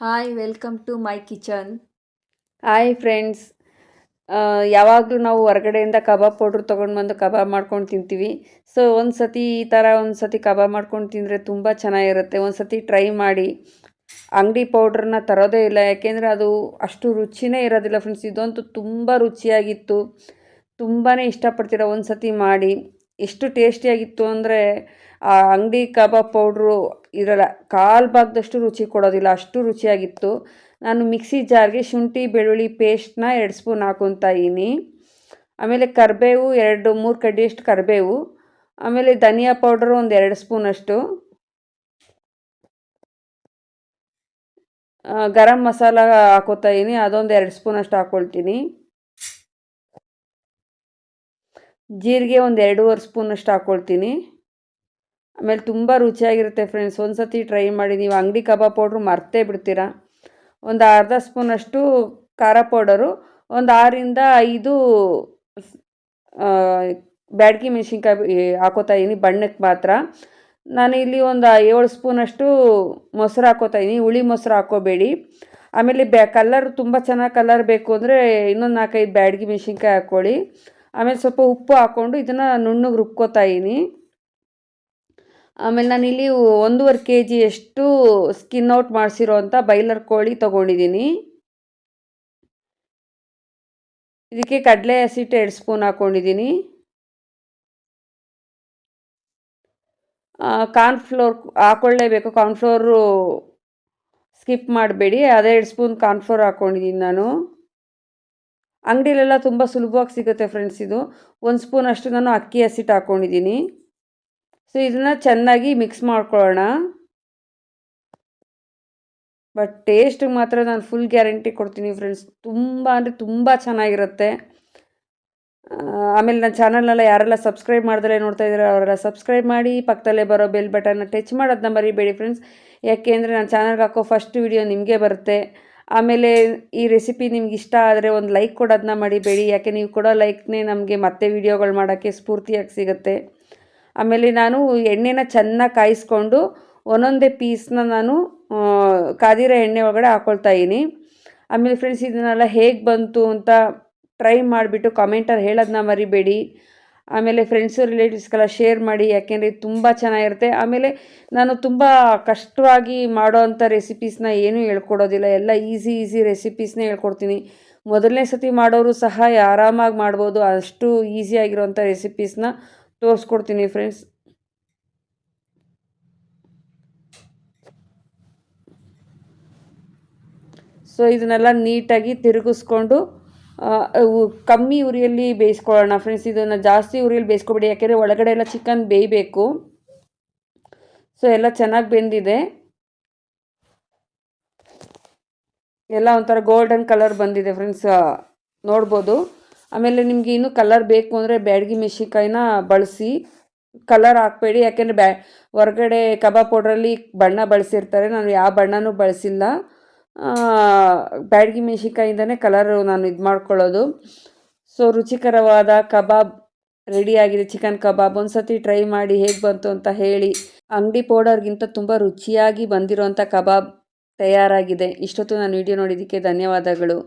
Hi welcome to my kitchen. Hi friends. ಯಾವಾಗಲೂ ನಾವು ಹೊರಗಡೆಯಿಂದ ಕಬಾಬ್ ಪೌಡ್ರ್ ತೊಗೊಂಡು ಬಂದು ಕಬಾಬ್ ಮಾಡ್ಕೊಂಡು ತಿಂತೀವಿ. ಸೊ ಒಂದು ಸತಿ ಈ ಥರ ಒಂದು ಸತಿ ಕಬಾಬ್ ಮಾಡ್ಕೊಂಡು ತಿಂದರೆ ತುಂಬ ಚೆನ್ನಾಗಿರುತ್ತೆ. ಒಂದು ಸತಿ ಟ್ರೈ ಮಾಡಿ. ಅಂಗಡಿ ಪೌಡ್ರನ್ನ ತರೋದೇ ಇಲ್ಲ, ಯಾಕೆಂದರೆ ಅದು ಅಷ್ಟು ರುಚಿನೇ ಇರೋದಿಲ್ಲ ಫ್ರೆಂಡ್ಸ್. ಇದಂತೂ ತುಂಬ ರುಚಿಯಾಗಿತ್ತು, ತುಂಬಾ ಇಷ್ಟಪಡ್ತೀರ ಒಂದು ಸತಿ ಮಾಡಿ. ಎಷ್ಟು ಟೇಸ್ಟಿಯಾಗಿತ್ತು ಅಂದರೆ ಆ ಅಂಗಡಿ ಕಬಾಬ್ ಪೌಡ್ರು ಇರಲ್ಲ, ಕಾಲು ಭಾಗದಷ್ಟು ರುಚಿ ಕೊಡೋದಿಲ್ಲ, ಅಷ್ಟು ರುಚಿಯಾಗಿತ್ತು. ನಾನು ಮಿಕ್ಸಿ ಜಾರ್ಗೆ ಶುಂಠಿ ಬೆಳ್ಳುಳ್ಳಿ ಪೇಸ್ಟ್ನ 2 ಸ್ಪೂನ್ ಹಾಕೊತಾ ಇದ್ದೀನಿ. ಆಮೇಲೆ ಕರಿಬೇವು 2-3 ಕಡ್ಡಿಯಷ್ಟು ಕರಿಬೇವು, ಆಮೇಲೆ ಧನಿಯಾ ಪೌಡ್ರು ಒಂದು 2 ಸ್ಪೂನಷ್ಟು, ಗರಂ ಮಸಾಲ ಹಾಕೋತಾ ಇದ್ದೀನಿ, ಅದೊಂದು 2 ಸ್ಪೂನಷ್ಟು ಹಾಕ್ಕೊಳ್ತೀನಿ. ಜೀರಿಗೆ ಒಂದು 2.5 ಸ್ಪೂನಷ್ಟು ಹಾಕ್ಕೊಳ್ತೀನಿ. ಆಮೇಲೆ ತುಂಬ ರುಚಿಯಾಗಿರುತ್ತೆ ಫ್ರೆಂಡ್ಸ್, ಒಂದು ಸತಿ ಟ್ರೈ ಮಾಡಿ. ನೀವು ಅಂಗಡಿ ಕಬಾಬ್ ಪೌಡ್ರು ಮರ್ತೇ ಬಿಡ್ತೀರಾ. ಒಂದು ಅರ್ಧ ಸ್ಪೂನಷ್ಟು ಖಾರ ಪೌಡರು, ಒಂದು 6-5 ಬ್ಯಾಡಗಿ ಮೆಣಸಿನ್ಕಾಯಿ ಹಾಕೋತಾ ಇದ್ದೀನಿ, ಬಣ್ಣಕ್ಕೆ ಮಾತ್ರ. ನಾನು ಇಲ್ಲಿ ಒಂದು 7 ಸ್ಪೂನಷ್ಟು ಮೊಸರು ಹಾಕೋತಾ ಇದ್ದೀನಿ, ಹುಳಿ ಮೊಸರು ಹಾಕೋಬೇಡಿ. ಆಮೇಲೆ ಕಲರ್ ತುಂಬ ಚೆನ್ನಾಗಿ ಕಲರ್ ಬೇಕು ಅಂದರೆ ಇನ್ನೊಂದು 4-5 ಬ್ಯಾಡಗಿ ಮೆಣಸಿನ್ಕಾಯಿ ಹಾಕ್ಕೊಳ್ಳಿ. ಆಮೇಲೆ ಸ್ವಲ್ಪ ಉಪ್ಪು ಹಾಕ್ಕೊಂಡು ಇದನ್ನು ನುಣ್ಣಗೆ ರುಬ್ಕೋತಾ ಇದ್ದೀನಿ. ಆಮೇಲೆ ನಾನಿಲ್ಲಿ 1.5 kg ಸ್ಕಿನ್ ಔಟ್ ಮಾಡಿಸಿರೋ ಅಂಥ ಬಾಯ್ಲರ್ ಕೋಳಿ ತೊಗೊಂಡಿದ್ದೀನಿ. ಇದಕ್ಕೆ ಕಡಲೆ ಹಸಿಟ್ಟು 2 ಸ್ಪೂನ್ ಹಾಕ್ಕೊಂಡಿದ್ದೀನಿ. ಕಾರ್ನ್ಫ್ಲೋರ್ ಹಾಕ್ಕೊಳ್ಳೇಬೇಕು, ಕಾರ್ನ್ಫ್ಲೋರು ಸ್ಕಿಪ್ ಮಾಡಬೇಡಿ. ಅದೇ 2 ಸ್ಪೂನ್ ಕಾರ್ನ್ಫ್ಲೋರ್ ಹಾಕ್ಕೊಂಡಿದ್ದೀನಿ ನಾನು. ಅಂಗಡಿಲೆಲ್ಲ ತುಂಬ ಸುಲಭವಾಗಿ ಸಿಗುತ್ತೆ ಫ್ರೆಂಡ್ಸ್. ಇದು 1 ಸ್ಪೂನಷ್ಟು ನಾನು ಅಕ್ಕಿ ಹಸಿಟ್ಟು ಹಾಕ್ಕೊಂಡಿದ್ದೀನಿ. ಸೊ ಇದನ್ನು ಚೆನ್ನಾಗಿ ಮಿಕ್ಸ್ ಮಾಡ್ಕೊಳ್ಳೋಣ. ಬಟ್ ಟೇಸ್ಟಿಗೆ ಮಾತ್ರ ನಾನು ಫುಲ್ ಗ್ಯಾರಂಟಿ ಕೊಡ್ತೀನಿ ಫ್ರೆಂಡ್ಸ್, ತುಂಬ ಅಂದರೆ ತುಂಬ ಚೆನ್ನಾಗಿರುತ್ತೆ. ಆಮೇಲೆ ನನ್ನ ಚಾನಲ್ನೆಲ್ಲ ಯಾರೆಲ್ಲ ಸಬ್ಸ್ಕ್ರೈಬ್ ಮಾಡಿದ್ರೆ ನೋಡ್ತಾ ಇದ್ದಾರೆ ಅವರೆಲ್ಲ ಸಬ್ಸ್ಕ್ರೈಬ್ ಮಾಡಿ, ಪಕ್ಕದಲ್ಲೇ ಬರೋ ಬೆಲ್ ಬಟನ್ನ ಟಚ್ ಮಾಡೋದನ್ನ ಮರಿಬೇಡಿ ಫ್ರೆಂಡ್ಸ್. ಯಾಕೆಂದರೆ ನಾನು ಚಾನಲ್ಗೆ ಹಾಕೋ ಫಸ್ಟ್ ವಿಡಿಯೋ ನಿಮಗೆ ಬರುತ್ತೆ. ಆಮೇಲೆ ಈ ರೆಸಿಪಿ ನಿಮ್ಗೆ ಇಷ್ಟ ಆದರೆ ಒಂದು ಲೈಕ್ ಕೊಡೋದನ್ನ ಮರಿಬೇಡಿ, ಯಾಕೆ ನೀವು ಕೊಡೋ ಲೈಕ್ನೇ ನಮಗೆ ಮತ್ತೆ ವೀಡಿಯೋಗಳು ಮಾಡೋಕ್ಕೆ ಸ್ಫೂರ್ತಿಯಾಗಿ ಸಿಗುತ್ತೆ. ಆಮೇಲೆ ನಾನು ಎಣ್ಣೆನ ಚೆನ್ನಾಗಿ ಕಾಯಿಸ್ಕೊಂಡು ಒಂದೊಂದೇ ಪೀಸ್ನ ನಾನು ಕಾದಿರೋ ಎಣ್ಣೆ ಒಳಗಡೆ ಹಾಕ್ಕೊಳ್ತಾ ಇದ್ದೀನಿ. ಆಮೇಲೆ ಫ್ರೆಂಡ್ಸ್ ಇದನ್ನೆಲ್ಲ ಹೇಗೆ ಬಂತು ಅಂತ ಟ್ರೈ ಮಾಡಿಬಿಟ್ಟು ಕಮೆಂಟಲ್ಲಿ ಹೇಳೋದನ್ನ ಮರಿಬೇಡಿ. ಆಮೇಲೆ ಫ್ರೆಂಡ್ಸು ರಿಲೇಟಿವ್ಸ್ಗೆಲ್ಲ ಶೇರ್ ಮಾಡಿ, ಯಾಕೆಂದರೆ ತುಂಬ ಚೆನ್ನಾಗಿರುತ್ತೆ. ಆಮೇಲೆ ನಾನು ತುಂಬ ಕಷ್ಟವಾಗಿ ಮಾಡೋ ಅಂಥ ರೆಸಿಪೀಸ್ನ ಏನೂ ಹೇಳ್ಕೊಡೋದಿಲ್ಲ, ಎಲ್ಲ ಈಸಿ ರೆಸಿಪೀಸ್ನೇ ಹೇಳ್ಕೊಡ್ತೀನಿ. ಮೊದಲನೇ ಸತಿ ಮಾಡೋರು ಸಹ ಆರಾಮಾಗಿ ಮಾಡ್ಬೋದು, ಅಷ್ಟು ಈಸಿಯಾಗಿರೋಂಥ ರೆಸಿಪೀಸ್ನ ತೋರಿಸ್ಕೊಡ್ತೀನಿ ಫ್ರೆಂಡ್ಸ್. ಸೊ ಇದನ್ನೆಲ್ಲ ನೀಟಾಗಿ ತಿರುಗಿಸ್ಕೊಂಡು ಕಮ್ಮಿ ಉರಿಯಲ್ಲಿ ಬೇಯಿಸ್ಕೊಳ್ಳೋಣ ಫ್ರೆಂಡ್ಸ್. ಇದನ್ನು ಜಾಸ್ತಿ ಉರಿಯಲ್ಲಿ ಬೇಯಿಸ್ಕೊಬೇಡಿ, ಯಾಕೆಂದರೆ ಒಳಗಡೆ ಎಲ್ಲ ಚಿಕನ್ ಬೇಯಬೇಕು. ಸೊ ಎಲ್ಲ ಚೆನ್ನಾಗಿ ಬೆಂದಿದೆ, ಎಲ್ಲ ಒಂಥರ ಗೋಲ್ಡನ್ ಕಲರ್ ಬಂದಿದೆ ಫ್ರೆಂಡ್ಸ್, ನೋಡ್ಬೋದು. ಆಮೇಲೆ ನಿಮಗೆ ಇನ್ನೂ ಕಲರ್ ಬೇಕು ಅಂದರೆ ಬ್ಯಾಡಗಿ ಮೆಣಸಿನ್ಕಾಯಿನ ಬಳಸಿ, ಕಲರ್ ಹಾಕಬೇಡಿ. ಯಾಕೆಂದರೆ ಹೊರಗಡೆ ಕಬಾಬ್ ಪೌಡ್ರಲ್ಲಿ ಬಣ್ಣ ಬಳಸಿರ್ತಾರೆ, ನಾನು ಯಾವ ಬಣ್ಣನೂ ಬಳಸಿಲ್ಲ. ಬ್ಯಾಡಗಿ ಮೆಣಸಿನ್ಕಾಯಿಂದನೇ ಕಲರು ನಾನು ಇದು ಮಾಡ್ಕೊಳ್ಳೋದು. ಸೊ ರುಚಿಕರವಾದ ಕಬಾಬ್ ರೆಡಿಯಾಗಿದೆ, ಚಿಕನ್ ಕಬಾಬ್. ಒಂದು ಸತಿ ಟ್ರೈ ಮಾಡಿ ಹೇಗೆ ಬಂತು ಅಂತ ಹೇಳಿ. ಅಂಗಡಿ ಪೌಡರ್ಗಿಂತ ತುಂಬ ರುಚಿಯಾಗಿ ಬಂದಿರೋಂಥ ಕಬಾಬ್ ತಯಾರಾಗಿದೆ. ಇಷ್ಟೊತ್ತು ನಾನು ವಿಡಿಯೋ ನೋಡಿದ್ದಕ್ಕೆ ಧನ್ಯವಾದಗಳು.